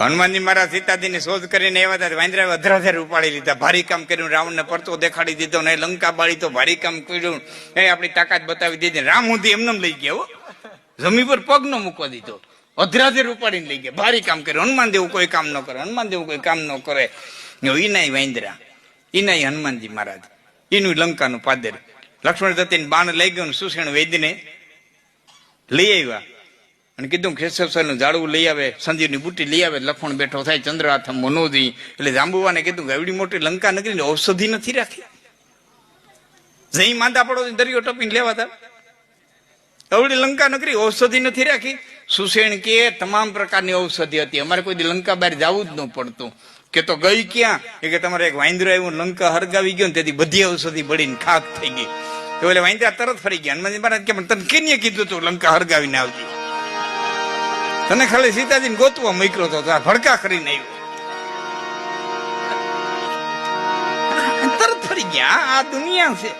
હનુમાનજી મહારાજ સીતાજી ની શોધ કરીને એવા હતા, વાંદરા અધરાધર ઉપાડી લીધા, ભારી કામ કર્યું, રાવણ ને પડતો દેખાડી દીધો ને લંકા બાળી તો ભારી કામ કર્યું, એ આપણી તાકાત બતાવી દીધી. રામ સુધી એમને લઈ ગયા, જમી પર પગ ન મૂકવા દીધો, અધરાધર ઉપાડીને લઈ ગયા, ભારી કામ કર્યું. હનુમાન દેવું કોઈ કામ ન કરે, હનુમાન દેવું કોઈ કામ ન કરે. ઈનાય વાંદરા, ઈનાય હનુમાનજી મહારાજ, એનું લંકાનું પાદર. લક્ષ્મણ દત્તીને બાણ લઈ ગયું, સુષેણ વૈદ્યને લઈ આવ્યા અને કીધું ખેસરનું ઝાડવું લઈ આવે, સંજીવની બુટ્ટી લઈ આવે. લક્ષ્મણ બેઠો થાય, ચંદ્ર હાથ મનોદી. એટલે જાંબુવાને કીધું કે એવડી મોટી લંકા નગરી ઔષધિ નથી રાખી, જઈ માંદા પડો દરિયો ટપીને લેવાતા, એવડી લંકા નગરી ઔષધિ નથી રાખી. સુષેણ કે તમામ પ્રકારની ઔષધિ હતી, અમારે કોઈ લંકા બહાર જવું જ ન પડતું. કે તો ગઈ ક્યાં? કે તમારે એક વાંદરો આવ્યું, લંકા હરગાવી ગયો ને તેથી બધી ઔષધિ બળીને ખાક થઈ ગઈ. તો એટલે વાંદરા તરત ફરી ગયા. હનુમાનજી મહારાજ કે તને કેને કીધું તું લંકા હરગાવીને આવતી? તને ખાલી સીતાજીને ગોતવા મોકલો તો ભડકા કરીને આવ્યો, તરત ફરી ગયા. આ દુનિયા છે.